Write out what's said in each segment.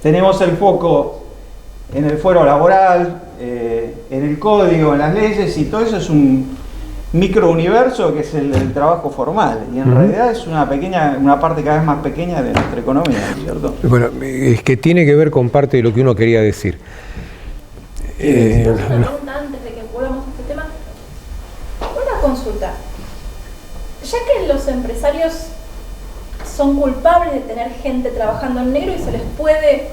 tenemos el foco en el fuero laboral, en el código, en las leyes, y todo eso es un microuniverso que es el trabajo formal, y en realidad es una parte cada vez más pequeña de nuestra economía, ¿cierto? Bueno, es que tiene que ver con parte de lo que uno quería decir. Una pregunta antes de que volvamos a este tema. Una consulta. Ya que los empresarios son culpables de tener gente trabajando en negro y se les puede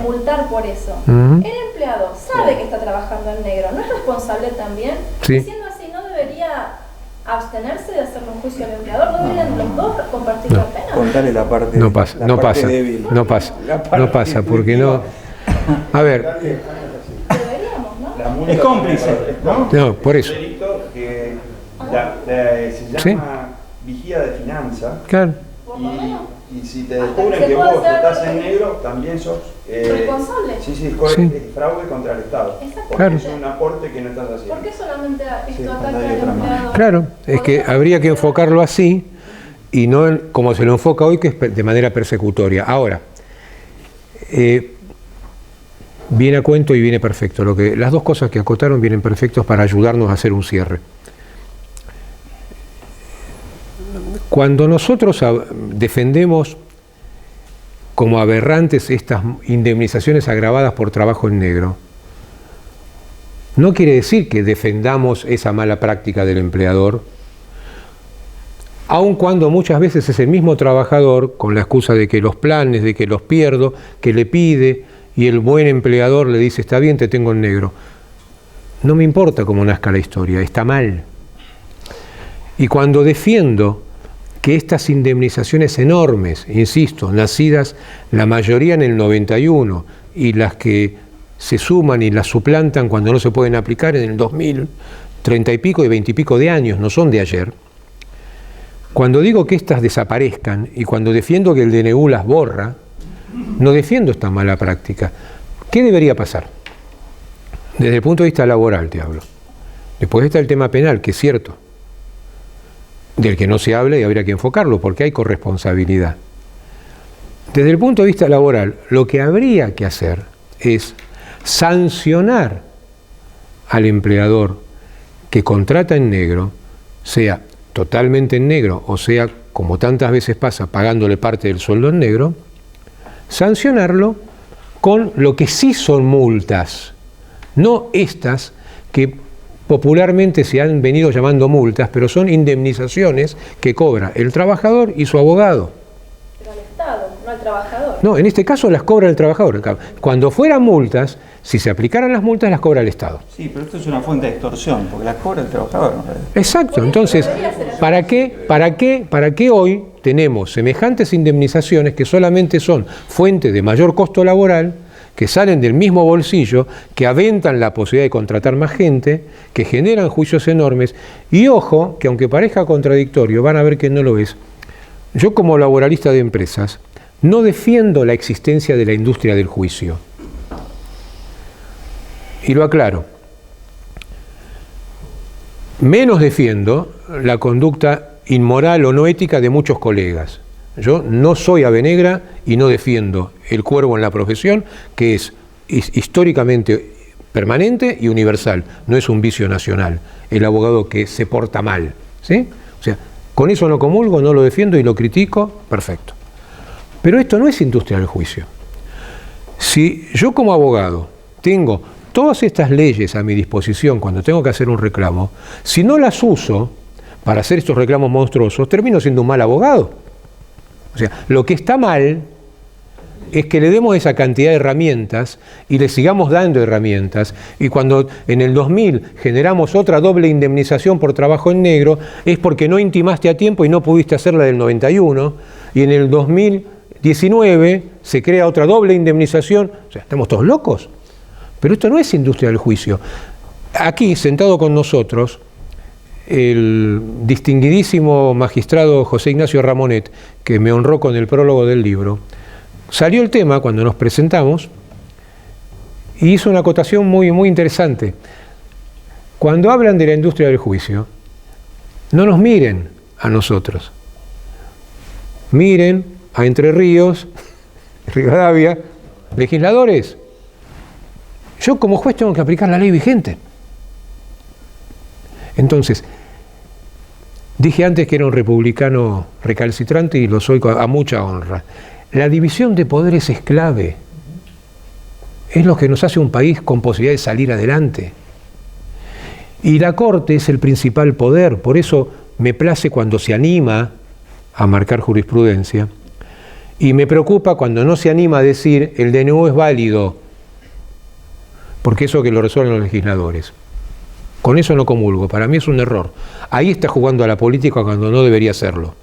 multar por eso, el empleado sabe que está trabajando en negro, ¿no es responsable también? Sí. Siendo así, ¿no debería abstenerse de hacerle un juicio al empleador? ¿No deberían los dos compartir la pena? Contarle la parte no pasa, la no parte pasa, débil. no pasa, porque no. A ver. Deberíamos, ¿no? Es cómplice, ¿no? No, por eso. Un delito que se llama vigía de finanza. Claro. Y si te descubren que vos estás en negro, también sos responsable. Sí, es fraude contra el Estado. Porque Claro. es un aporte que no estás haciendo. ¿Por qué solamente esto ataca al empleado? Claro, es que habría que enfocarlo así y no como se lo enfoca hoy, que es de manera persecutoria. Ahora, viene a cuento y viene perfecto. Las dos cosas que acotaron vienen perfectos para ayudarnos a hacer un cierre. Cuando nosotros defendemos como aberrantes estas indemnizaciones agravadas por trabajo en negro, no quiere decir que defendamos esa mala práctica del empleador, aun cuando muchas veces es el mismo trabajador, con la excusa de que los planes, de que los pierdo, que le pide, y el buen empleador le dice, está bien, te tengo en negro. No me importa cómo nazca la historia, está mal. Y cuando defiendo que estas indemnizaciones enormes, insisto, nacidas la mayoría en el 91 y las que se suman y las suplantan cuando no se pueden aplicar en el 2000, 30 y pico y 20 y pico de años, no son de ayer. Cuando digo que estas desaparezcan y cuando defiendo que el DNU las borra, no defiendo esta mala práctica. ¿Qué debería pasar? Desde el punto de vista laboral te hablo. Después está el tema penal, que es cierto, del que no se habla y habría que enfocarlo, porque hay corresponsabilidad. Desde el punto de vista laboral, lo que habría que hacer es sancionar al empleador que contrata en negro, sea totalmente en negro, o sea, como tantas veces pasa, pagándole parte del sueldo en negro, sancionarlo con lo que sí son multas, no estas que popularmente se han venido llamando multas, pero son indemnizaciones que cobra el trabajador y su abogado. Pero al Estado, no al trabajador. No, en este caso las cobra el trabajador. Cuando fueran multas, si se aplicaran las multas, las cobra el Estado. Sí, pero esto es una fuente de extorsión, porque las cobra el trabajador, ¿no? Exacto, entonces, ¿para qué hoy tenemos semejantes indemnizaciones que solamente son fuente de mayor costo laboral, que salen del mismo bolsillo, que aventan la posibilidad de contratar más gente, que generan juicios enormes? Y ojo, que aunque parezca contradictorio, van a ver que no lo es. Yo como laboralista de empresas, no defiendo la existencia de la industria del juicio. Y lo aclaro. Menos defiendo la conducta inmoral o no ética de muchos colegas. Yo no soy ave negra y no defiendo el cuervo en la profesión, que es históricamente permanente y universal. No es un vicio nacional, el abogado que se porta mal, ¿sí? O sea, con eso no comulgo, no lo defiendo y lo critico, perfecto. Pero esto no es industria del juicio. Si yo como abogado tengo todas estas leyes a mi disposición cuando tengo que hacer un reclamo, si no las uso para hacer estos reclamos monstruosos, termino siendo un mal abogado. O sea, lo que está mal es que le demos esa cantidad de herramientas y le sigamos dando herramientas, y cuando en el 2000 generamos otra doble indemnización por trabajo en negro, es porque no intimaste a tiempo y no pudiste hacer la del 91, y en el 2019 se crea otra doble indemnización. O sea, ¿estamos todos locos? Pero esto no es industria del juicio. Aquí, sentado con nosotros, el distinguidísimo magistrado José Ignacio Ramonet, que me honró con el prólogo del libro, salió el tema cuando nos presentamos y hizo una acotación muy, muy interesante. Cuando hablan de la industria del juicio, no nos miren a nosotros, miren a Entre Ríos, Rivadavia, legisladores, yo como juez tengo que aplicar la ley vigente. Entonces, dije antes que era un republicano recalcitrante y lo soy a mucha honra. La división de poderes es clave. Es lo que nos hace un país con posibilidad de salir adelante. Y la Corte es el principal poder, por eso me place cuando se anima a marcar jurisprudencia y me preocupa cuando no se anima a decir el DNU es válido, porque eso que lo resuelven los legisladores. Con eso no comulgo, para mí es un error. Ahí está jugando a la política cuando no debería hacerlo.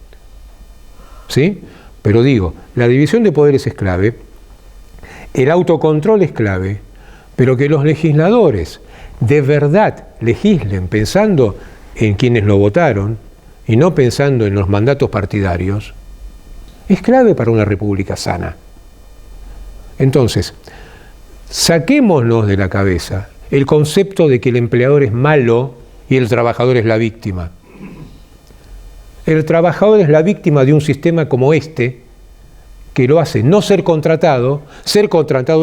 ¿Sí? Pero digo, la división de poderes es clave, el autocontrol es clave, pero que los legisladores de verdad legislen pensando en quienes lo votaron y no pensando en los mandatos partidarios, es clave para una república sana. Entonces, saquémonos de la cabeza el concepto de que el empleador es malo y el trabajador es la víctima. El trabajador es la víctima de un sistema como este, que lo hace no ser contratado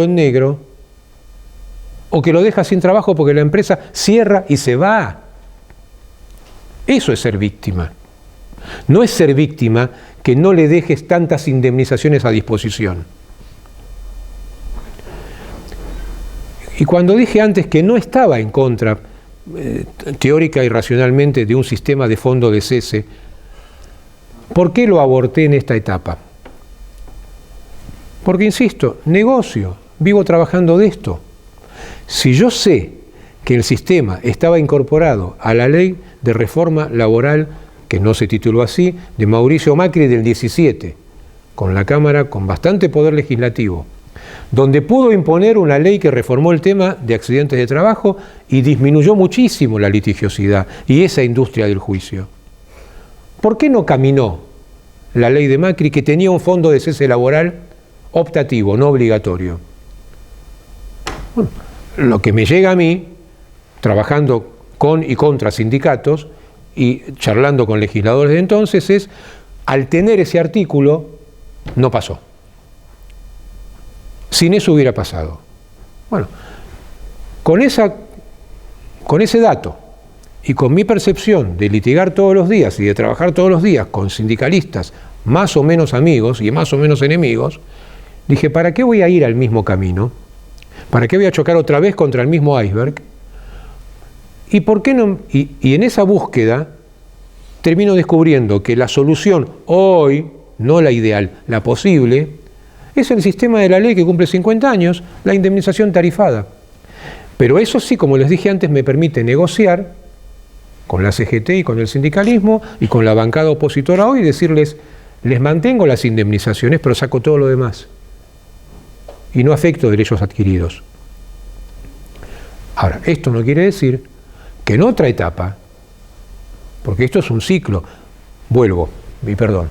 en negro, o que lo deja sin trabajo porque la empresa cierra y se va. Eso es ser víctima. No es ser víctima que no le dejes tantas indemnizaciones a disposición. Y cuando dije antes que no estaba en contra, teórica y racionalmente, de un sistema de fondo de cese, ¿por qué lo aborté en esta etapa? Porque, insisto, negocio, vivo trabajando de esto. Si yo sé que el sistema estaba incorporado a la ley de reforma laboral, que no se tituló así, de Mauricio Macri del 17, con la Cámara con bastante poder legislativo, donde pudo imponer una ley que reformó el tema de accidentes de trabajo y disminuyó muchísimo la litigiosidad y esa industria del juicio. ¿Por qué no caminó la ley de Macri, que tenía un fondo de cese laboral optativo, no obligatorio? Bueno, lo que me llega a mí, trabajando con y contra sindicatos y charlando con legisladores de entonces, es, al tener ese artículo, no pasó. Sin eso hubiera pasado. Bueno, con ese dato y con mi percepción de litigar todos los días y de trabajar todos los días con sindicalistas más o menos amigos y más o menos enemigos, dije, ¿para qué voy a ir al mismo camino? ¿Para qué voy a chocar otra vez contra el mismo iceberg? ¿Y por qué no? Y en esa búsqueda termino descubriendo que la solución hoy, no la ideal, la posible, es el sistema de la ley que cumple 50 años, la indemnización tarifada. Pero eso sí, como les dije antes, me permite negociar con la CGT y con el sindicalismo y con la bancada opositora hoy y decirles, les mantengo las indemnizaciones, pero saco todo lo demás. Y no afecto derechos adquiridos. Ahora, esto no quiere decir que en otra etapa, porque esto es un ciclo, vuelvo, y perdón,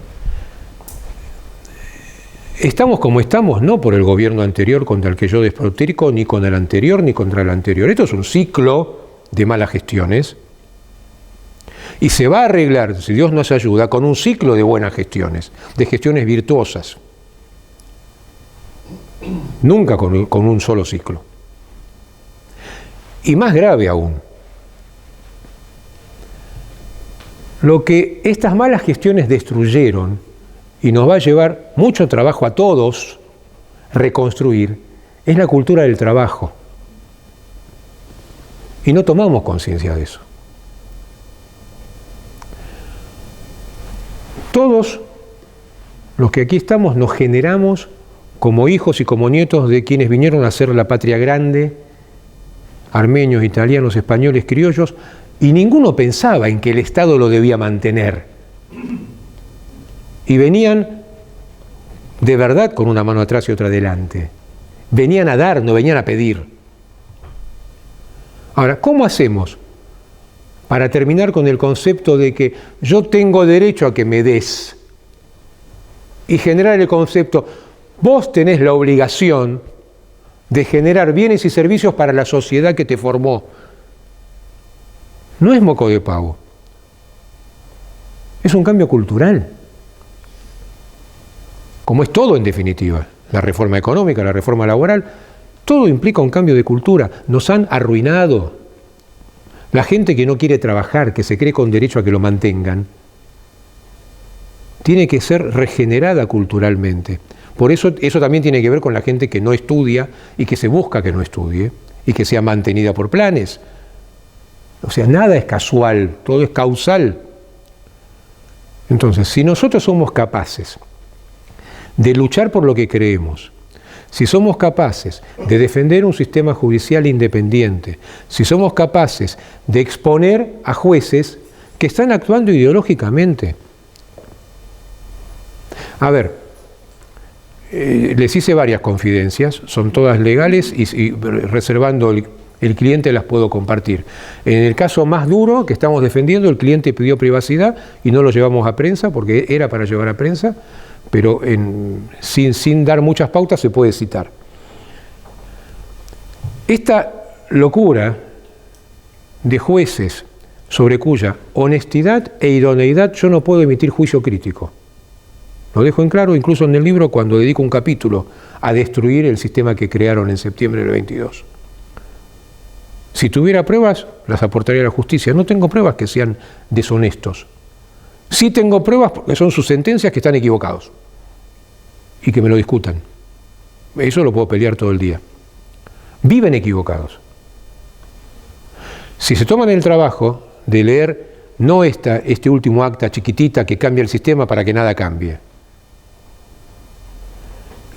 estamos como estamos no por el gobierno anterior contra el que yo despotrico, ni con el anterior, ni contra el anterior. Esto es un ciclo de malas gestiones y se va a arreglar, si Dios nos ayuda, con un ciclo de buenas gestiones, de gestiones virtuosas. Nunca con un solo ciclo. Y más grave aún, lo que estas malas gestiones destruyeron, y nos va a llevar mucho trabajo a todos reconstruir, es la cultura del trabajo. Y no tomamos conciencia de eso. Todos los que aquí estamos nos generamos como hijos y como nietos de quienes vinieron a hacer la patria grande, armenios, italianos, españoles, criollos, y ninguno pensaba en que el Estado lo debía mantener. Y venían de verdad con una mano atrás y otra adelante. Venían a dar, no venían a pedir. Ahora, ¿cómo hacemos para terminar con el concepto de que yo tengo derecho a que me des? Y generar el concepto, vos tenés la obligación de generar bienes y servicios para la sociedad que te formó. No es moco de pavo. Es un cambio cultural. Como es todo en definitiva. la reforma económica, la reforma laboral, todo implica un cambio de cultura. Nos han arruinado. La gente que no quiere trabajar, que se cree con derecho a que lo mantengan, tiene que ser regenerada culturalmente. Por eso también tiene que ver con la gente que no estudia y que se busca que no estudie y que sea mantenida por planes. O sea, nada es casual, todo es causal. Entonces, si nosotros somos capaces de luchar por lo que creemos, si somos capaces de defender un sistema judicial independiente, si somos capaces de exponer a jueces que están actuando ideológicamente. A ver, les hice varias confidencias, son todas legales y reservando el cliente las puedo compartir. En el caso más duro que estamos defendiendo, el cliente pidió privacidad y no lo llevamos a prensa porque era para llevar a prensa, pero sin dar muchas pautas se puede citar. Esta locura de jueces sobre cuya honestidad e idoneidad yo no puedo emitir juicio crítico. Lo dejo en claro incluso en el libro cuando dedico un capítulo a destruir el sistema que crearon en septiembre del 22. Si tuviera pruebas, las aportaría a la justicia. No tengo pruebas que sean deshonestos. Sí tengo pruebas porque son sus sentencias que están equivocados y que me lo discutan. Eso lo puedo pelear todo el día. Viven equivocados. Si se toman el trabajo de leer no este último acta chiquitita que cambia el sistema para que nada cambie.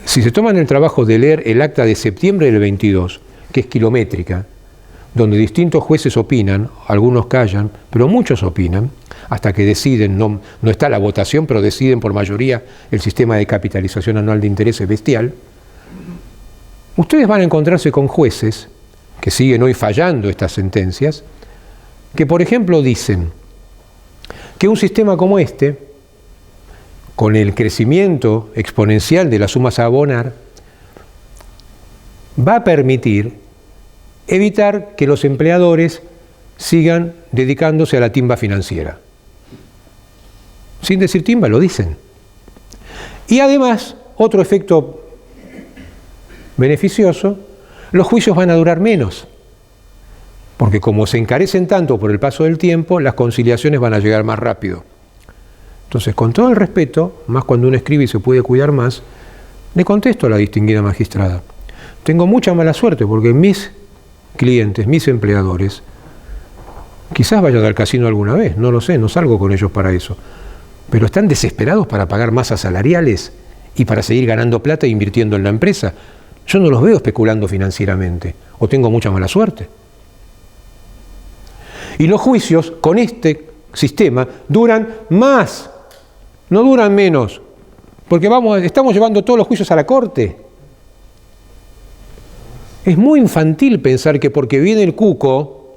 Si se toman el trabajo de leer el acta de septiembre del 22, que es kilométrica, donde distintos jueces opinan, algunos callan, pero muchos opinan, hasta que deciden, no está la votación, pero deciden por mayoría el sistema de capitalización anual de intereses bestial, ustedes van a encontrarse con jueces que siguen hoy fallando estas sentencias, que por ejemplo dicen que un sistema como este, con el crecimiento exponencial de las sumas a abonar, va a permitir evitar que los empleadores sigan dedicándose a la timba financiera. Sin decir timba, lo dicen. Y además, otro efecto beneficioso, los juicios van a durar menos, porque como se encarecen tanto por el paso del tiempo, las conciliaciones van a llegar más rápido. Entonces, con todo el respeto, más cuando uno escribe y se puede cuidar más, le contesto a la distinguida magistrada. Tengo mucha mala suerte porque mis clientes, mis empleadores, quizás vayan al casino alguna vez, no lo sé, no salgo con ellos para eso, pero están desesperados para pagar masas salariales y para seguir ganando plata e invirtiendo en la empresa. Yo no los veo especulando financieramente, o tengo mucha mala suerte. Y los juicios con este sistema duran más, no duran menos, porque estamos llevando todos los juicios a la corte. Es muy infantil pensar que porque viene el cuco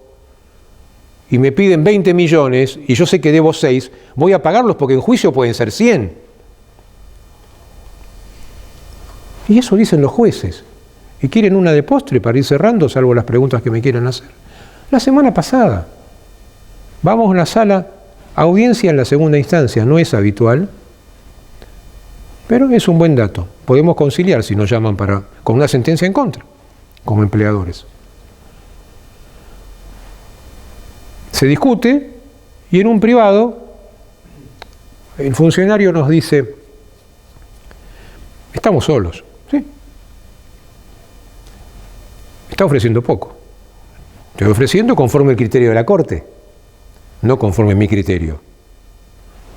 y me piden 20 millones y yo sé que debo 6, voy a pagarlos porque en juicio pueden ser 100. Y eso dicen los jueces. Y quieren una de postre para ir cerrando, salvo las preguntas que me quieran hacer. La semana pasada, vamos a la sala, audiencia en la segunda instancia, no es habitual, pero es un buen dato. Podemos conciliar si nos llaman con una sentencia en contra, como empleadores. Se discute y en un privado el funcionario nos dice, estamos solos, ¿sí? Está ofreciendo poco. Estoy ofreciendo conforme el criterio de la Corte, no conforme mi criterio.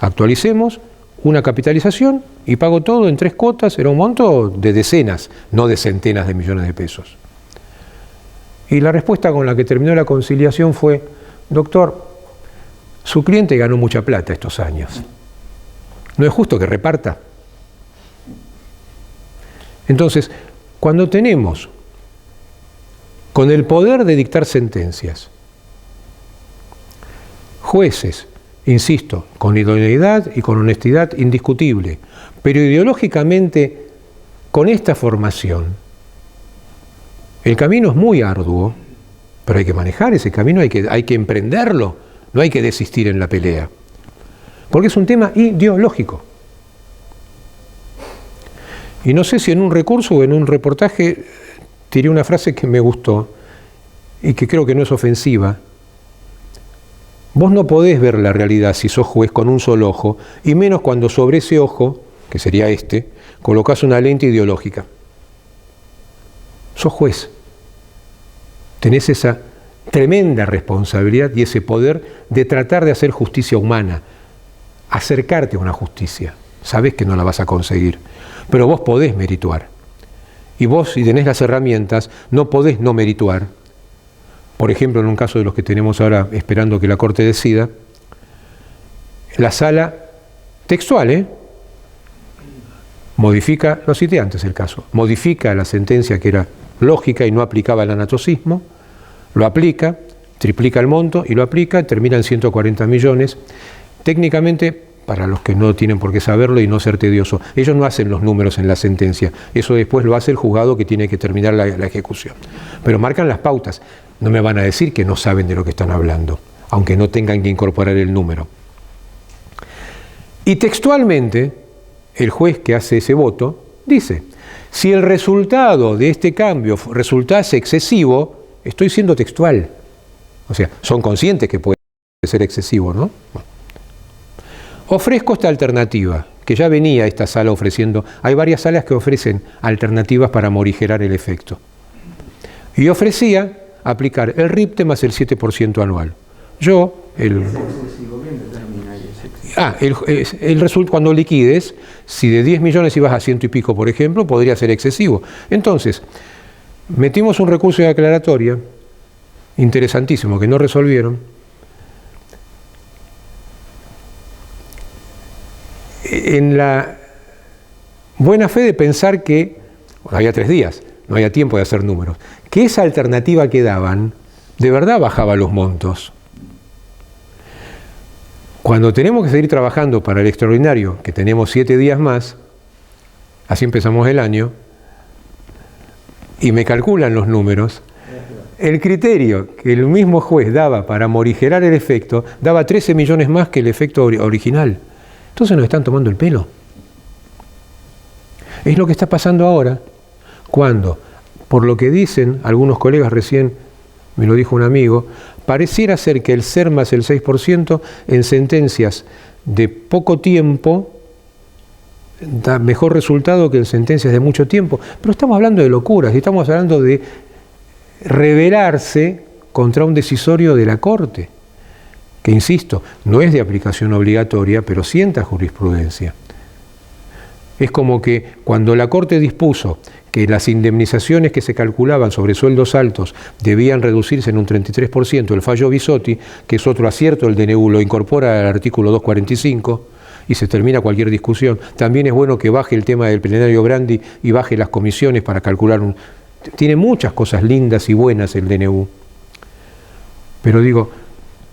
Actualicemos una capitalización y pago todo en 3 cuotas, era un monto de decenas, no de centenas de millones de pesos. Y la respuesta con la que terminó la conciliación fue, doctor, su cliente ganó mucha plata estos años. ¿No es justo que reparta? Entonces, cuando tenemos con el poder de dictar sentencias, jueces, insisto, con idoneidad y con honestidad indiscutible, pero ideológicamente con esta formación, el camino es muy arduo, pero hay que manejar ese camino, hay que emprenderlo, no hay que desistir en la pelea, porque es un tema ideológico. Y no sé si en un recurso o en un reportaje tiré una frase que me gustó y que creo que no es ofensiva. Vos no podés ver la realidad si sos juez con un solo ojo, y menos cuando sobre ese ojo, que sería este, colocás una lente ideológica. Sos juez. Tenés esa tremenda responsabilidad y ese poder de tratar de hacer justicia humana, acercarte a una justicia. Sabés que no la vas a conseguir, pero vos podés merituar. Y vos, si tenés las herramientas, no podés no merituar. Por ejemplo, en un caso de los que tenemos ahora esperando que la Corte decida, la sala textual, modifica, lo cité antes el caso, modifica la sentencia que era lógica y no aplicaba el anatocismo, lo aplica, triplica el monto y lo aplica, termina en 140 millones. Técnicamente, para los que no tienen por qué saberlo y no ser tedioso, ellos no hacen los números en la sentencia, eso después lo hace el juzgado que tiene que terminar la ejecución. Pero marcan las pautas, no me van a decir que no saben de lo que están hablando, aunque no tengan que incorporar el número. Y textualmente, el juez que hace ese voto dice, si el resultado de este cambio resultase excesivo, estoy siendo textual, o sea, son conscientes que puede ser excesivo, ¿no? Bueno. Ofrezco esta alternativa, que ya venía esta sala ofreciendo, hay varias salas que ofrecen alternativas para morigerar el efecto. Y ofrecía aplicar el RIPTE más el 7% anual. Cuando liquides, si de 10 millones ibas a 100 y pico, por ejemplo, podría ser excesivo. Entonces, metimos un recurso de aclaratoria, interesantísimo, que no resolvieron. En la buena fe de pensar que, bueno, había 3 días, no había tiempo de hacer números, que esa alternativa que daban, de verdad bajaba los montos. Cuando tenemos que seguir trabajando para el extraordinario, que tenemos 7 días más, así empezamos el año, y me calculan los números, el criterio que el mismo juez daba para morigerar el efecto, daba 13 millones más que el efecto original. Entonces nos están tomando el pelo. Es lo que está pasando ahora, cuando, por lo que dicen algunos colegas recién, me lo dijo un amigo, pareciera ser que el ser más el 6% en sentencias de poco tiempo da mejor resultado que en sentencias de mucho tiempo. Pero estamos hablando de locuras, y estamos hablando de rebelarse contra un decisorio de la Corte, que insisto, no es de aplicación obligatoria, pero sienta jurisprudencia. Es como que cuando la Corte dispuso que las indemnizaciones que se calculaban sobre sueldos altos debían reducirse en un 33%, el fallo Bisotti, que es otro acierto del DNU, lo incorpora al artículo 245 y se termina cualquier discusión. También es bueno que baje el tema del plenario Grandi y baje las comisiones para calcular Tiene muchas cosas lindas y buenas el DNU. Pero digo,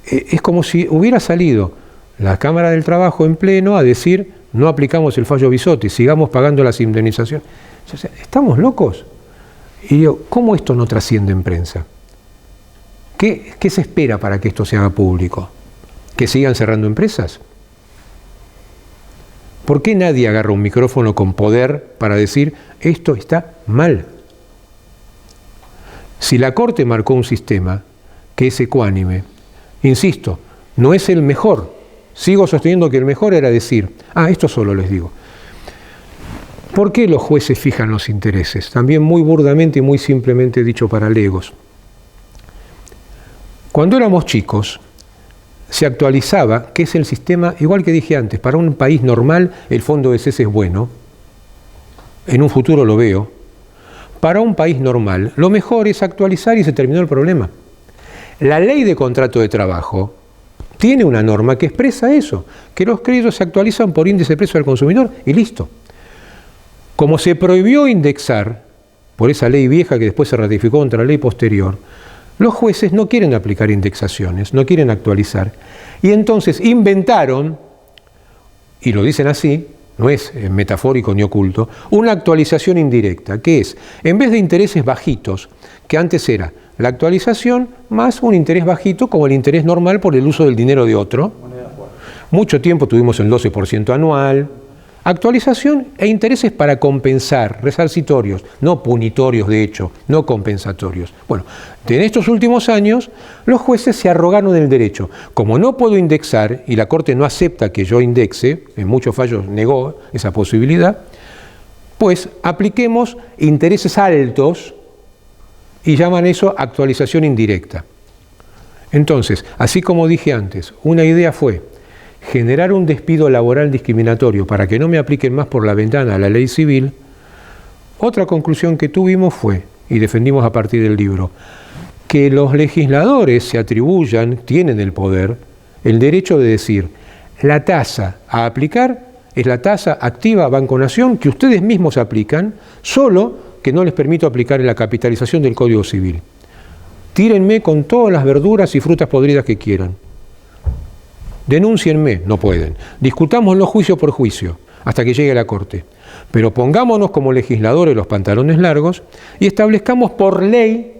es como si hubiera salido la Cámara del Trabajo en pleno a decir no aplicamos el fallo Bisotti, sigamos pagando las indemnizaciones. O sea, ¿estamos locos? Y digo, ¿cómo esto no trasciende en prensa? ¿Qué se espera para que esto se haga público? ¿Que sigan cerrando empresas? ¿Por qué nadie agarra un micrófono con poder para decir esto está mal? Si la Corte marcó un sistema que es ecuánime, insisto, no es el mejor. Sigo sosteniendo que el mejor era decir, esto solo les digo. ¿Por qué los jueces fijan los intereses? También muy burdamente y muy simplemente dicho para legos. Cuando éramos chicos, se actualizaba, que es el sistema, igual que dije antes, para un país normal el fondo de cese es bueno, en un futuro lo veo. Para un país normal, lo mejor es actualizar y se terminó el problema. La ley de contrato de trabajo tiene una norma que expresa eso, que los créditos se actualizan por índice de precio al consumidor y listo. Como se prohibió indexar por esa ley vieja que después se ratificó contra la ley posterior, los jueces no quieren aplicar indexaciones, no quieren actualizar. Y entonces inventaron, y lo dicen así, no es metafórico ni oculto, una actualización indirecta, que es, en vez de intereses bajitos, que antes era la actualización más un interés bajito como el interés normal por el uso del dinero de otro. Mucho tiempo tuvimos el 12% anual, Actualización e intereses para compensar, resarcitorios, no punitorios de hecho, no compensatorios. Bueno, en estos últimos años los jueces se arrogaron el derecho. Como no puedo indexar y la Corte no acepta que yo indexe, en muchos fallos negó esa posibilidad, pues apliquemos intereses altos y llaman eso actualización indirecta. Entonces, así como dije antes, una idea fue generar un despido laboral discriminatorio para que no me apliquen más por la ventana a la ley civil. Otra conclusión que tuvimos fue, y defendimos a partir del libro, que los legisladores se atribuyan, tienen el poder, el derecho de decir, la tasa a aplicar es la tasa activa Banco Nación que ustedes mismos aplican, solo que no les permito aplicar en la capitalización del Código Civil. Tírenme con todas las verduras y frutas podridas que quieran. Denúncienme, no pueden. Discutámoslo juicio por juicio, hasta que llegue a la Corte. Pero pongámonos como legisladores los pantalones largos y establezcamos por ley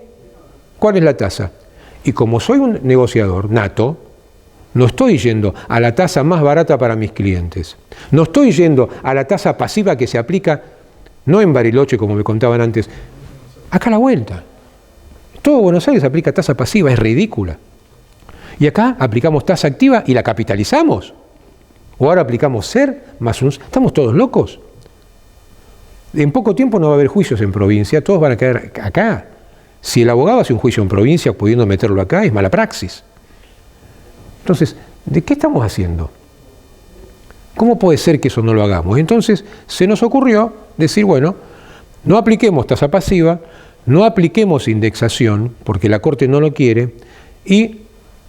cuál es la tasa. Y como soy un negociador nato, no estoy yendo a la tasa más barata para mis clientes. No estoy yendo a la tasa pasiva que se aplica, no en Bariloche, como me contaban antes, acá a la vuelta. Todo Buenos Aires aplica tasa pasiva, es ridícula. Y acá aplicamos tasa activa y la capitalizamos. O ahora aplicamos SER más un... ¿Estamos todos locos? En poco tiempo no va a haber juicios en provincia, todos van a quedar acá. Si el abogado hace un juicio en provincia pudiendo meterlo acá, es mala praxis. Entonces, ¿de qué estamos haciendo? ¿Cómo puede ser que eso no lo hagamos? Entonces, se nos ocurrió decir, bueno, no apliquemos tasa pasiva, no apliquemos indexación, porque la Corte no lo quiere, y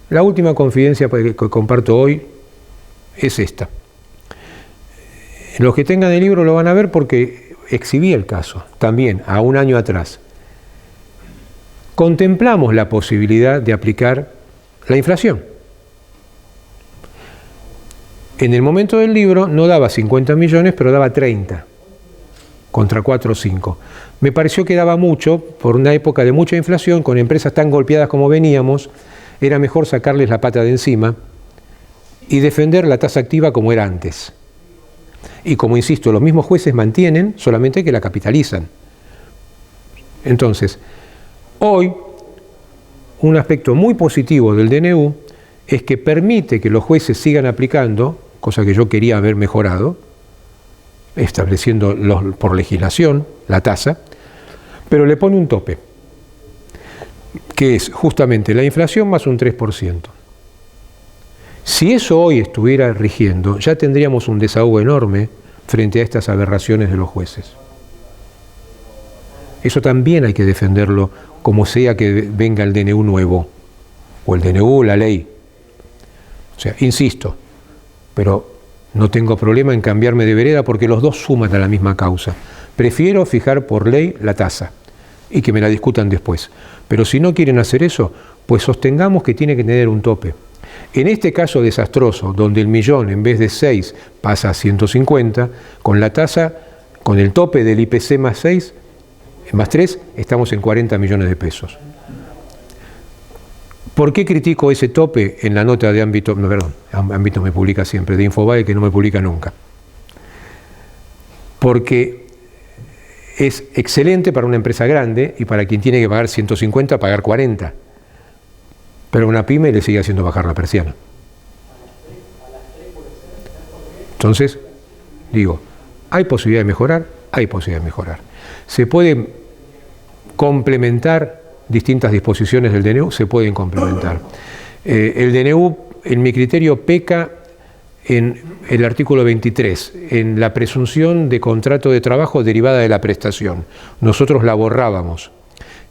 la última confidencia que comparto hoy es esta. Los que tengan el libro lo van a ver porque exhibí el caso, también, a un año atrás. Contemplamos la posibilidad de aplicar la inflación. En el momento del libro no daba 50 millones, pero daba 30, contra 4 o 5. Me pareció que daba mucho, por una época de mucha inflación, con empresas tan golpeadas como veníamos, era mejor sacarles la pata de encima y defender la tasa activa como era antes. Y como insisto, los mismos jueces mantienen, solamente que la capitalizan. Entonces, hoy, un aspecto muy positivo del DNU es que permite que los jueces sigan aplicando, cosa que yo quería haber mejorado, estableciendo por legislación la tasa, pero le pone un tope, que es justamente la inflación más un 3%. Si eso hoy estuviera rigiendo, ya tendríamos un desahogo enorme frente a estas aberraciones de los jueces. Eso también hay que defenderlo, como sea que venga el DNU nuevo, o el DNU, la ley. O sea, insisto, pero no tengo problema en cambiarme de vereda porque los dos suman a la misma causa. Prefiero fijar por ley la tasa y que me la discutan después. Pero si no quieren hacer eso, pues sostengamos que tiene que tener un tope. En este caso desastroso, donde el millón en vez de 6 pasa a 150, con la tasa, con el tope del IPC más 6, más 3, estamos en 40 millones de pesos. ¿Por qué critico ese tope en la nota de Ámbito? No, perdón, Ámbito me publica siempre, de Infobae, que no me publica nunca. Porque es excelente para una empresa grande y para quien tiene que pagar 150, pagar 40. Pero a una pyme le sigue haciendo bajar la persiana. Entonces, digo, ¿hay posibilidad de mejorar? Hay posibilidad de mejorar. ¿Se pueden complementar distintas disposiciones del DNU? Se pueden complementar. El DNU, en mi criterio, peca en el artículo 23, en la presunción de contrato de trabajo derivada de la prestación. Nosotros la borrábamos.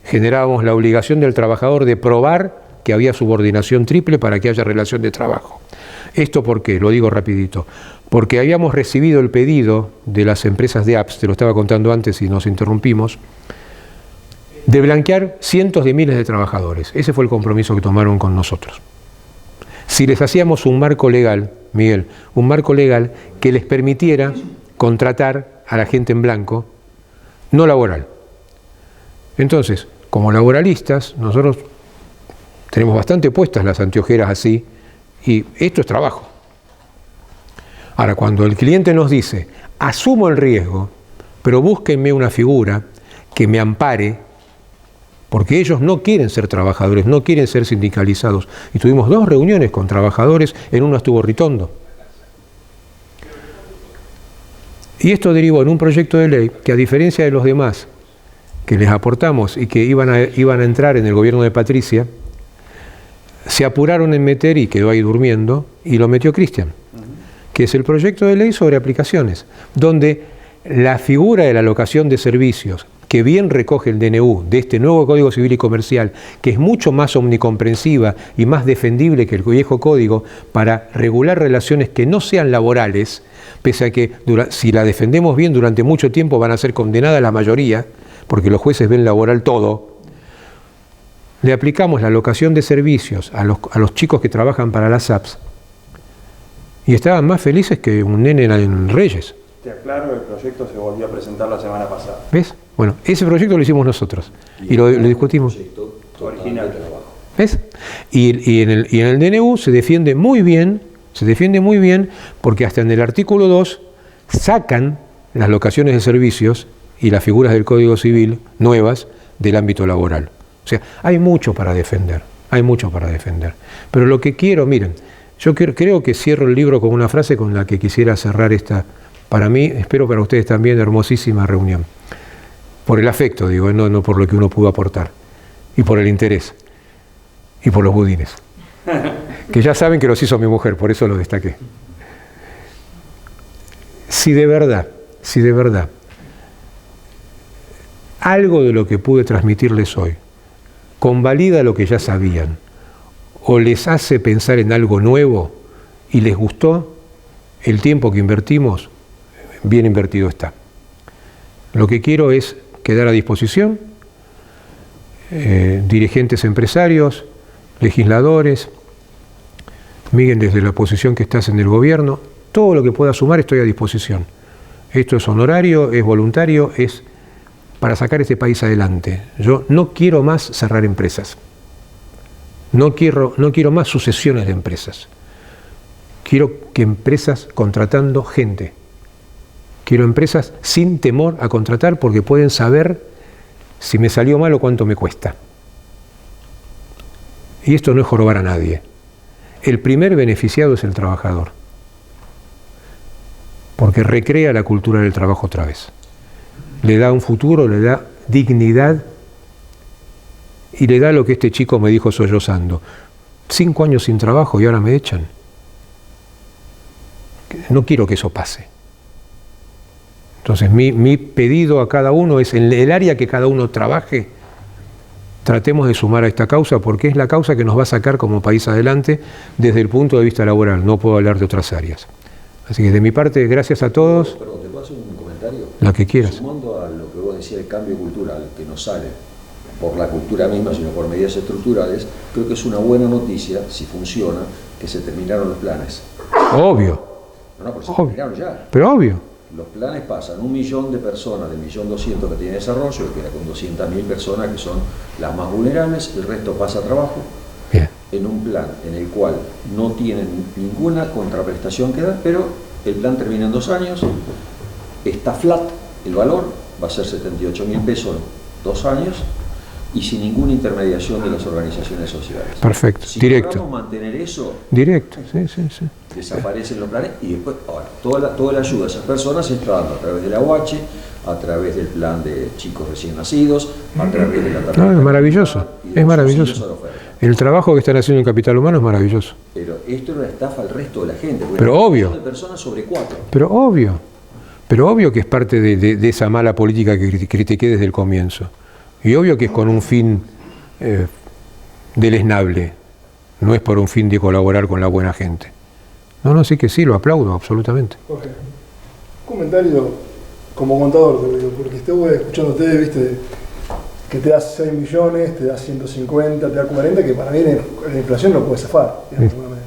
Generábamos la obligación del trabajador de probar que había subordinación triple para que haya relación de trabajo. ¿Esto por qué? Lo digo rapidito. Porque habíamos recibido el pedido de las empresas de apps, te lo estaba contando antes y nos interrumpimos, de blanquear cientos de miles de trabajadores. Ese fue el compromiso que tomaron con nosotros. Si les hacíamos un marco legal, Miguel, un marco legal que les permitiera contratar a la gente en blanco, no laboral. Entonces, como laboralistas, nosotros tenemos bastante puestas las anteojeras así, y esto es trabajo. Ahora, cuando el cliente nos dice, asumo el riesgo, pero búsquenme una figura que me ampare, porque ellos no quieren ser trabajadores, no quieren ser sindicalizados. Y tuvimos 2 reuniones con trabajadores, en una estuvo Ritondo. Y esto derivó en un proyecto de ley que, a diferencia de los demás que les aportamos y que iban a entrar en el gobierno de Patricia, se apuraron en meter, y quedó ahí durmiendo, y lo metió Cristian, que es el proyecto de ley sobre aplicaciones, donde la figura de la locación de servicios, que bien recoge el DNU de este nuevo Código Civil y Comercial, que es mucho más omnicomprensiva y más defendible que el viejo código para regular relaciones que no sean laborales, pese a que si la defendemos bien durante mucho tiempo van a ser condenadas la mayoría, porque los jueces ven laboral todo. Le aplicamos la locación de servicios a los chicos que trabajan para las apps y estaban más felices que un nene en Reyes. Te aclaro, el proyecto se volvió a presentar la semana pasada. ¿Ves? Bueno, ese proyecto lo hicimos nosotros y lo discutimos. Original. ¿Ves? Y en el DNU se defiende muy bien, porque hasta en el artículo 2 sacan las locaciones de servicios y las figuras del Código Civil nuevas del ámbito laboral. O sea, hay mucho para defender, Pero lo que quiero, miren, yo creo que cierro el libro con una frase con la que quisiera cerrar esta, para mí, espero para ustedes también, hermosísima reunión. Por el afecto, digo, no por lo que uno pudo aportar, y por el interés, y por los budines, que ya saben que los hizo mi mujer, por eso lo destaqué. Si de verdad, algo de lo que pude transmitirles hoy convalida lo que ya sabían, o les hace pensar en algo nuevo y les gustó, el tiempo que invertimos, bien invertido está. Lo que quiero es quedar a disposición, dirigentes empresarios, legisladores, Miguel, desde la posición que estás en el gobierno, todo lo que pueda sumar estoy a disposición. Esto es honorario, es voluntario, es para sacar este país adelante. Yo no quiero más cerrar empresas. No quiero más sucesiones de empresas. Quiero que empresas contratando gente. Quiero empresas sin temor a contratar porque pueden saber si me salió mal o cuánto me cuesta. Y esto no es jorobar a nadie. El primer beneficiado es el trabajador. Porque recrea la cultura del trabajo otra vez. Le da un futuro, le da dignidad y le da lo que este chico me dijo sollozando. 5 años sin trabajo y ahora me echan. No quiero que eso pase. Entonces mi pedido a cada uno es, en el área que cada uno trabaje, tratemos de sumar a esta causa porque es la causa que nos va a sacar como país adelante desde el punto de vista laboral. No puedo hablar de otras áreas. Así que de mi parte, gracias a todos. Perdón, ¿te puedo hacer un comentario? La que quieras. Sumando a lo que vos decías, el cambio cultural, que no sale por la cultura misma, sino por medidas estructurales, creo que es una buena noticia, si funciona, que se terminaron los planes. Obvio. No, pero se Obvio. terminaron ya. Pero obvio. Los planes pasan 1 millón de personas, del 1.200.000 que tiene desarrollo, que queda con 200.000 personas que son las más vulnerables, el resto pasa a trabajo. Bien. En un plan en el cual no tienen ninguna contraprestación que dar, pero el plan termina en 2 años, está flat el valor, va a ser 78.000 pesos 2 años y sin ninguna intermediación de las organizaciones sociales. Perfecto, Si directo. logramos mantener eso, Directo, sí. desaparecen los planes y después, ahora, toda la ayuda a esas personas se está dando a través de la UH, a través del plan de chicos recién nacidos, a través de la tarjeta. No, es maravilloso, y de es los subsidios a la maravilloso. oferta. El trabajo que están haciendo en Capital Humano es maravilloso. Pero esto es una estafa al resto de la gente. Porque Pero hay un obvio. millón de personas sobre 4. Pero obvio que es parte de esa mala política que critiqué desde el comienzo. Y obvio que es con un fin deleznable, no es por un fin de colaborar con la buena gente. No, sí que sí, lo aplaudo absolutamente. Jorge, comentario como contador, te digo, porque estuve escuchando a ustedes, viste, que te da 6 millones, te da 150, te da 40, que para mí la inflación no puede zafar.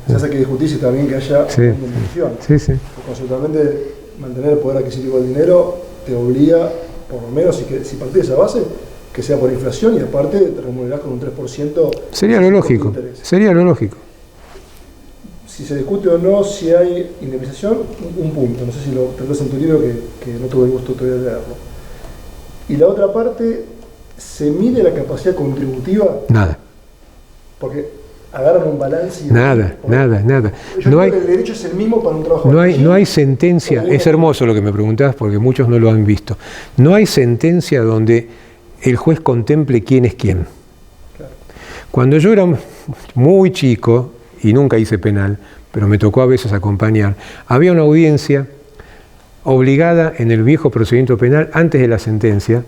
Se hace que discutir si está bien que haya una inflación. Sí. Conceptualmente, mantener el poder adquisitivo del dinero te obliga, por lo menos, si partís de esa base, que sea por inflación y aparte te remunerás con un 3%. Sería lo lógico. De interés. Sería lo lógico. si se discute o no si hay indemnización, un punto. No sé si lo tendrás en tu libro, que no tuve el gusto todavía de leerlo. Y la otra parte, ¿se mide la capacidad contributiva? Nada. Porque agarran un balance y... Nada. Yo creo que el derecho es el mismo para un trabajo. No hay sentencia, es hermoso lo que me preguntabas porque muchos no lo han visto. No hay sentencia donde el juez contemple quién es quién. Claro. Cuando yo era muy chico, y nunca hice penal, pero me tocó a veces acompañar, había una audiencia obligada en el viejo procedimiento penal antes de la sentencia,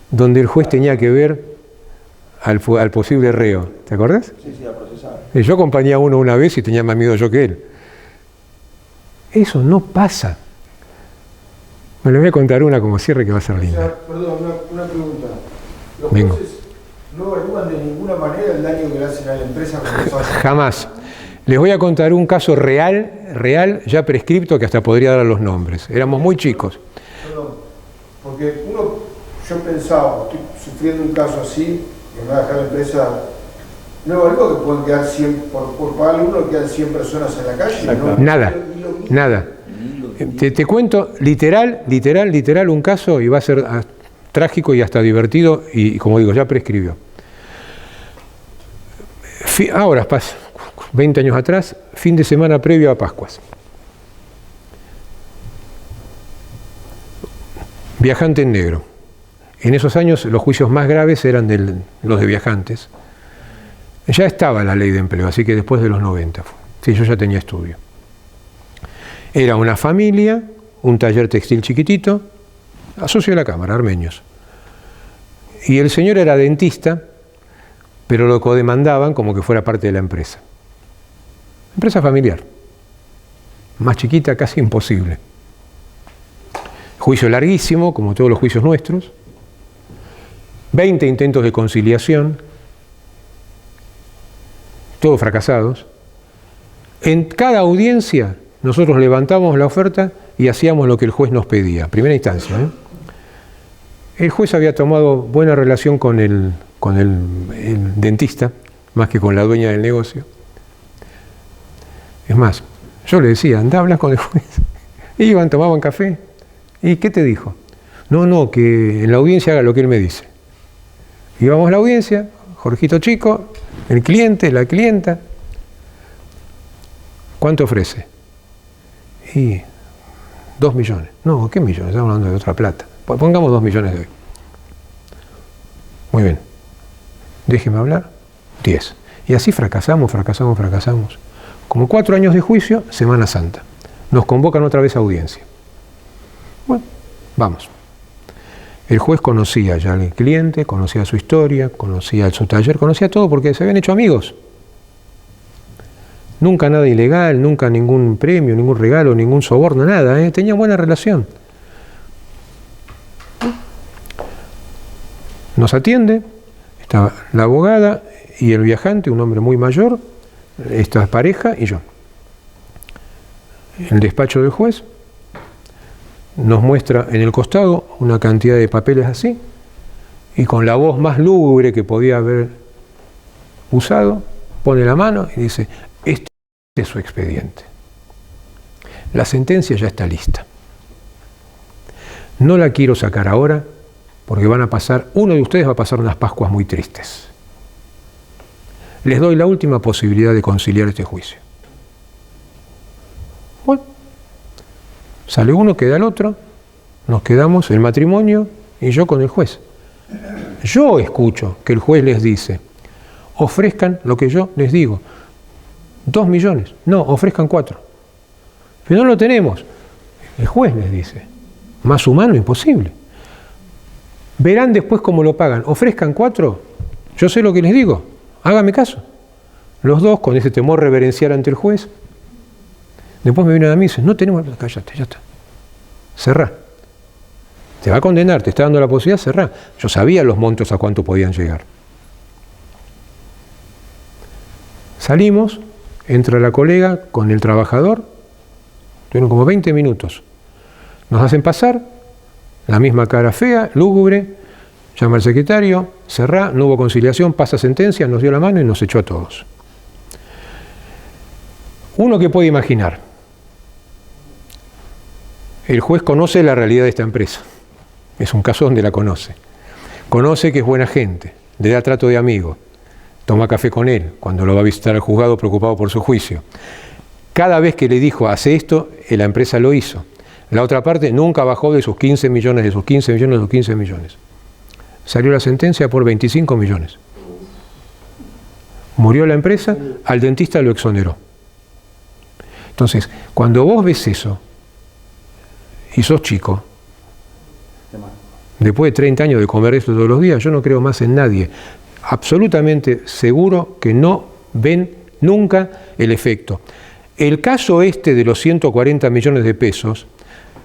donde el juez tenía que ver al posible reo. ¿Te acordás? Sí, a procesar. Yo acompañé a uno una vez y tenía más miedo yo que él. Eso no pasa. Me lo voy a contar una como cierre que va a ser linda. O sea, perdón, una pregunta. ¿Los Vengo. jueces no evalúan de ninguna manera el daño que le hacen a la empresa cuando fallan? Jamás. Les voy a contar un caso real, ya prescripto, que hasta podría dar los nombres. Éramos muy chicos. Perdón, porque yo pensaba, estoy sufriendo un caso así, que me va a dejar la empresa, no evalúo que pueden quedar 100, por pagarle uno, quedan 100 personas en la calle. ¿No? Nada. Te cuento literal un caso y va a ser trágico y hasta divertido y como digo, ya prescribió. Ahora pasa 20 años atrás, fin de semana previo a Pascuas. Viajante en negro. En esos años los juicios más graves eran los de viajantes. Ya estaba la ley de empleo, así que después de los 90 fue. Sí, yo ya tenía estudio. Era una familia, un taller textil chiquitito, a socio de la Cámara, armenios. Y el señor era dentista, pero lo codemandaban como que fuera parte de la empresa. Empresa familiar. Más chiquita, casi imposible. Juicio larguísimo, como todos los juicios nuestros. 20 intentos de conciliación. Todos fracasados. En cada audiencia nosotros levantamos la oferta y hacíamos lo que el juez nos pedía. Primera instancia. El juez había tomado buena relación con el dentista, más que con la dueña del negocio. Es más, yo le decía, anda, habla con el juez. Iban, tomaban café. ¿Y qué te dijo? No, que en la audiencia haga lo que él me dice. Íbamos a la audiencia, Jorgito Chico, el cliente, la clienta. ¿Cuánto ofrece? Y 2 millones. No, ¿qué millones? Estamos hablando de otra plata. Pues pongamos 2 millones de hoy. Muy bien. Déjeme hablar. 10. Y así fracasamos. Como 4 años de juicio, Semana Santa. Nos convocan otra vez a audiencia. Bueno, vamos. El juez conocía ya al cliente, conocía su historia, conocía su taller, conocía todo porque se habían hecho amigos. Nunca nada ilegal, nunca ningún premio, ningún regalo, ningún soborno, nada. Tenían buena relación. Nos atiende, estaba la abogada y el viajante, un hombre muy mayor, esta pareja y yo. El despacho del juez nos muestra en el costado una cantidad de papeles así y con la voz más lúgubre que podía haber usado, pone la mano y dice, este es su expediente. La sentencia ya está lista. No la quiero sacar ahora porque uno de ustedes va a pasar unas Pascuas muy tristes. Les doy la última posibilidad de conciliar este juicio. Bueno, sale uno, queda el otro, nos quedamos el matrimonio y yo con el juez. Yo escucho que el juez les dice, ofrezcan lo que yo les digo, 2 millones, no, ofrezcan 4. Pero no lo tenemos. El juez les dice, más humano imposible. Verán después cómo lo pagan, ofrezcan 4, yo sé lo que les digo, hágame caso. Los dos con ese temor reverencial ante el juez. Después me vienen a mí y dicen, no tenemos, cállate, ya está. Cerrá. Te va a condenar, te está dando la posibilidad, cerrá. Yo sabía los montos a cuánto podían llegar. Salimos, entra la colega con el trabajador, tuvieron como 20 minutos. Nos hacen pasar, la misma cara fea, lúgubre, llama al secretario, cerrá, no hubo conciliación, pasa sentencia, nos dio la mano y nos echó a todos. Uno que puede imaginar. El juez conoce la realidad de esta empresa. Es un caso donde la conoce. Conoce que es buena gente, le da trato de amigo, toma café con él cuando lo va a visitar al juzgado preocupado por su juicio. Cada vez que le dijo, hace esto, la empresa lo hizo. La otra parte nunca bajó de sus 15 millones, de sus 15 millones, de sus 15 millones. Salió la sentencia por 25 millones. Murió la empresa, al dentista lo exoneró. Entonces, cuando vos ves eso, y sos chico, después de 30 años de comer esto todos los días, yo no creo más en nadie. Absolutamente seguro que no ven nunca el efecto. El caso este de los 140 millones de pesos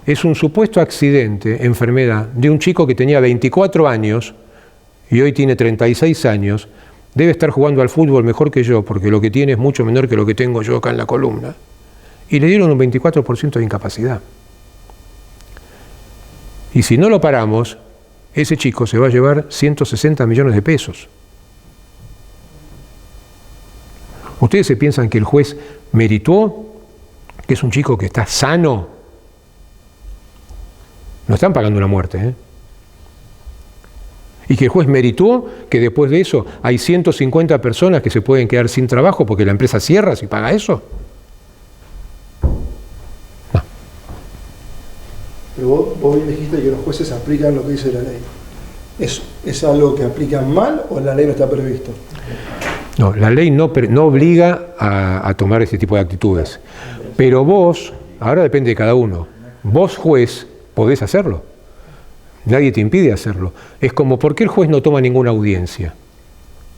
es un supuesto accidente, enfermedad, de un chico que tenía 24 años y hoy tiene 36 años, debe estar jugando al fútbol mejor que yo, porque lo que tiene es mucho menor que lo que tengo yo acá en la columna. Y le dieron un 24% de incapacidad. Y si no lo paramos, ese chico se va a llevar 160 millones de pesos. ¿Ustedes se piensan que el juez meritó que es un chico que está sano? No están pagando una muerte, ¿eh? Y que el juez meritó que después de eso hay 150 personas que se pueden quedar sin trabajo porque la empresa cierra si paga eso. No. Pero vos bien dijiste que los jueces aplican lo que dice la ley. ¿Es algo que aplican mal o en la ley no está previsto? No, la ley no obliga a tomar ese tipo de actitudes. Pero vos, ahora depende de cada uno, vos juez podés hacerlo. Nadie te impide hacerlo. Es como, ¿por qué el juez no toma ninguna audiencia?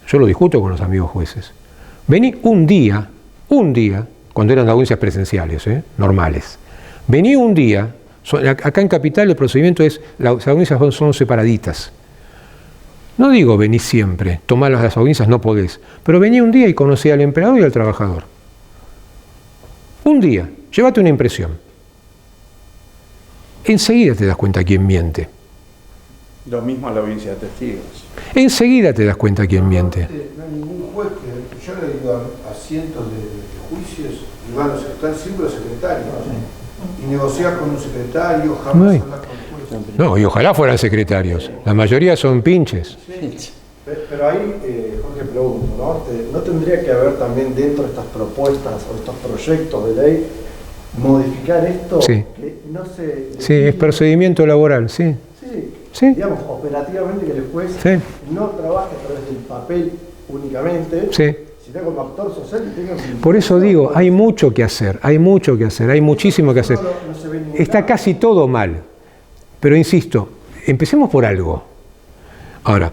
Yo lo discuto con los amigos jueces. Vení un día, cuando eran audiencias presenciales, normales. Vení un día, acá en Capital el procedimiento es, las audiencias son separaditas. No digo vení siempre, tomar las audiencias no podés, pero vení un día y conocé al empleador y al trabajador. Un día, llévate una impresión. Enseguida te das cuenta quién miente. Lo mismo a la audiencia de testigos. Enseguida te das cuenta quién miente. No hay ningún juez que yo le digo a cientos de juicios y están siempre los secretarios. Y negociar con un secretario, jamás hablar con el juez. No, y ojalá fueran secretarios. La mayoría son pinches. Sí. Pero ahí, Jorge, pregunto, ¿no? ¿No tendría que haber también dentro de estas propuestas o estos proyectos de ley modificar esto? Sí. Que no se... Sí, es procedimiento laboral, sí. Sí. Digamos, operativamente que el juez no trabaje a través del papel únicamente, sino como actor social que tenga... Por eso digo, hay mucho que hacer, hay muchísimo que hacer. Está casi todo mal, pero insisto, empecemos por algo. Ahora,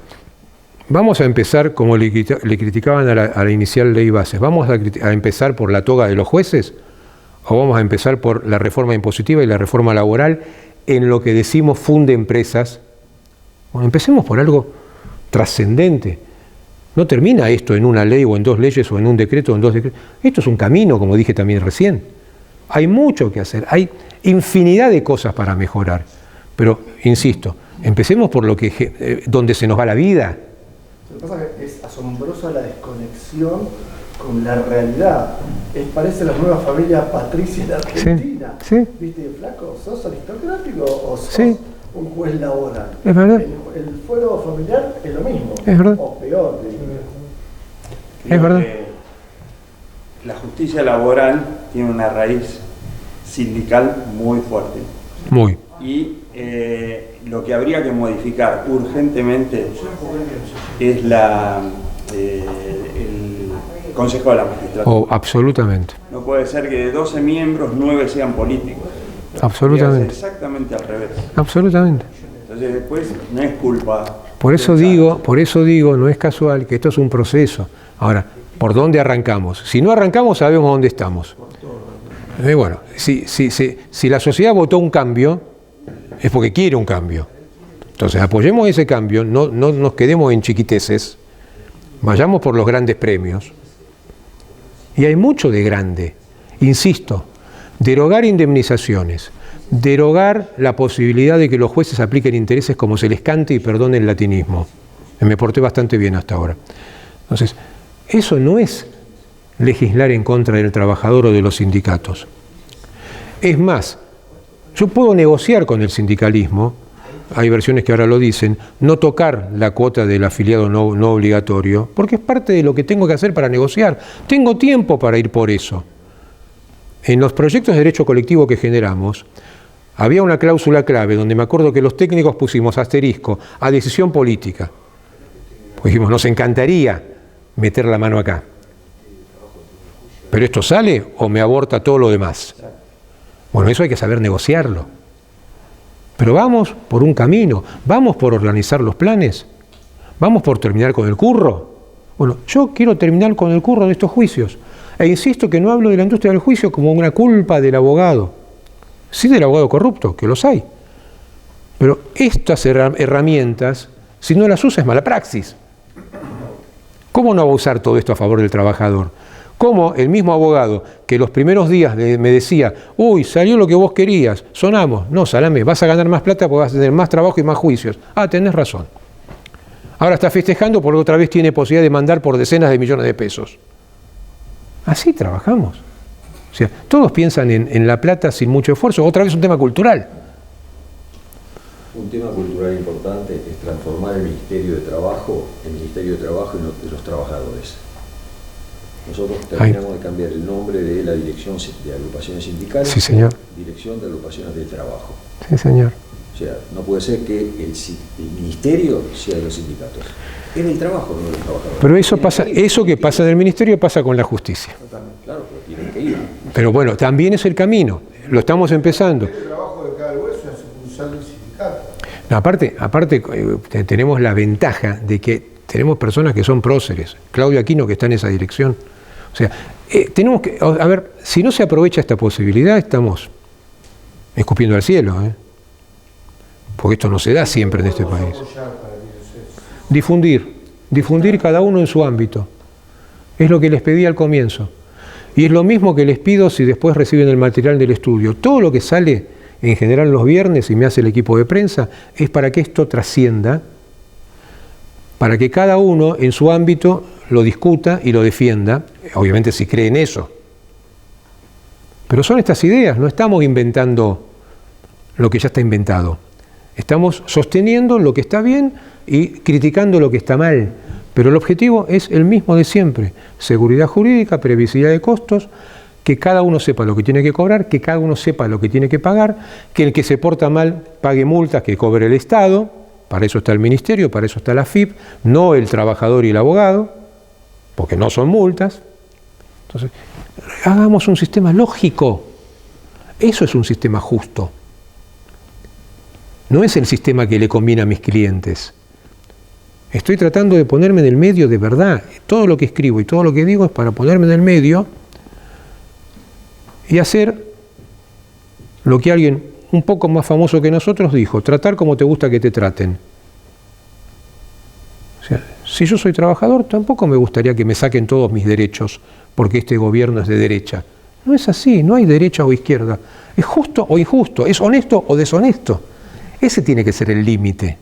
vamos a empezar, como le criticaban a la inicial ley bases, ¿vamos a empezar por la toga de los jueces o vamos a empezar por la reforma impositiva y la reforma laboral en lo que decimos funde empresas? Bueno, empecemos por algo trascendente. No termina esto en una ley o en dos leyes o en un decreto o en dos decretos. Esto es un camino, como dije también recién. Hay mucho que hacer, hay infinidad de cosas para mejorar. Pero, insisto, empecemos por lo que donde se nos va la vida. Lo que pasa es que es asombrosa la desconexión con la realidad. Parece la nueva familia Patricia de Argentina. Sí. ¿Viste, flaco? ¿Sos aristocrático o sos un juez laboral? Es verdad. El fuero familiar es lo mismo. Es verdad. O peor. Es verdad. La justicia laboral tiene una raíz sindical muy fuerte. Muy. Y lo que habría que modificar urgentemente es el Consejo de la Magistratura. Oh, absolutamente. No puede ser que de 12 miembros, 9 sean políticos. Absolutamente. Exactamente al revés. Absolutamente. Entonces después no es culpa. Por eso digo, no es casual que esto es un proceso. Ahora, ¿por dónde arrancamos? Si no arrancamos, sabemos dónde estamos. Bueno, si la sociedad votó un cambio, es porque quiere un cambio. Entonces, apoyemos ese cambio, no nos quedemos en chiquiteces, vayamos por los grandes premios. Y hay mucho de grande. Insisto, derogar indemnizaciones, derogar la posibilidad de que los jueces apliquen intereses como se les cante y perdone el latinismo. Me porté bastante bien hasta ahora. Entonces, eso no es legislar en contra del trabajador o de los sindicatos. Es más, yo puedo negociar con el sindicalismo, hay versiones que ahora lo dicen, no tocar la cuota del afiliado no obligatorio, porque es parte de lo que tengo que hacer para negociar. Tengo tiempo para ir por eso. En los proyectos de derecho colectivo que generamos, había una cláusula clave donde me acuerdo que los técnicos pusimos asterisco a decisión política. Pues dijimos, nos encantaría meter la mano acá. Pero esto sale o me aborta todo lo demás. Bueno, eso hay que saber negociarlo. Pero vamos por un camino, vamos por organizar los planes, vamos por terminar con el curro. Bueno, yo quiero terminar con el curro de estos juicios. E insisto que no hablo de la industria del juicio como una culpa del abogado. Sí del abogado corrupto, que los hay. Pero estas herramientas, si no las usa, es mala praxis. ¿Cómo no va a usar todo esto a favor del trabajador? ¿Cómo el mismo abogado que los primeros días me decía, uy, salió lo que vos querías, sonamos? No, salame, vas a ganar más plata porque vas a tener más trabajo y más juicios. Ah, tenés razón. Ahora está festejando porque otra vez tiene posibilidad de mandar por decenas de millones de pesos. Así trabajamos. O sea, todos piensan en la plata sin mucho esfuerzo. Otra vez un tema cultural. Un tema cultural importante es transformar el Ministerio de Trabajo en Ministerio de Trabajo y no de los trabajadores. Nosotros terminamos de cambiar el nombre de la Dirección de Agrupaciones Sindicales, sí, señor, Dirección de Agrupaciones de Trabajo. Sí, señor. O sea, no puede ser que el ministerio sea de los sindicatos. Es del trabajo, no de los trabajadores. Pero eso pasa, eso que pasa del ministerio pasa con la justicia. Claro, pero tienen que ir. Pero bueno, también es el camino. Lo estamos empezando. El trabajo de cada hueso es sucursal del sindicato. No, aparte tenemos la ventaja de que tenemos personas que son próceres. Claudio Aquino, que está en esa dirección. O sea, tenemos que, a ver, si no se aprovecha esta posibilidad, estamos escupiendo al cielo, porque esto no se da siempre en este país. Difundir cada uno en su ámbito. Es lo que les pedí al comienzo. Y es lo mismo que les pido si después reciben el material del estudio. Todo lo que sale en general los viernes y me hace el equipo de prensa es para que esto trascienda, para que cada uno en su ámbito lo discuta y lo defienda, obviamente si cree en eso. Pero son estas ideas, no estamos inventando lo que ya está inventado. Estamos sosteniendo lo que está bien y criticando lo que está mal. Pero el objetivo es el mismo de siempre. Seguridad jurídica, previsibilidad de costos, que cada uno sepa lo que tiene que cobrar, que cada uno sepa lo que tiene que pagar, que el que se porta mal pague multas que cobre el Estado. Para eso está el Ministerio, para eso está la AFIP, no el trabajador y el abogado, porque no son multas. Entonces, hagamos un sistema lógico. Eso es un sistema justo. No es el sistema que le conviene a mis clientes. Estoy tratando de ponerme en el medio de verdad. Todo lo que escribo y todo lo que digo es para ponerme en el medio y hacer lo que alguien un poco más famoso que nosotros dijo, tratar como te gusta que te traten. O sea, si yo soy trabajador, tampoco me gustaría que me saquen todos mis derechos porque este gobierno es de derecha. No es así, no hay derecha o izquierda. Es justo o injusto, es honesto o deshonesto. Ese tiene que ser el límite.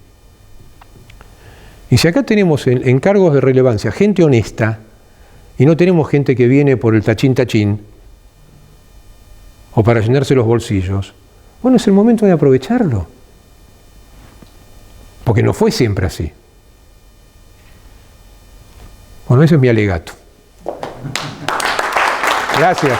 Y si acá tenemos en cargos de relevancia gente honesta y no tenemos gente que viene por el tachín o para llenarse los bolsillos, bueno, es el momento de aprovecharlo. Porque no fue siempre así. Bueno, ese es mi alegato. Gracias.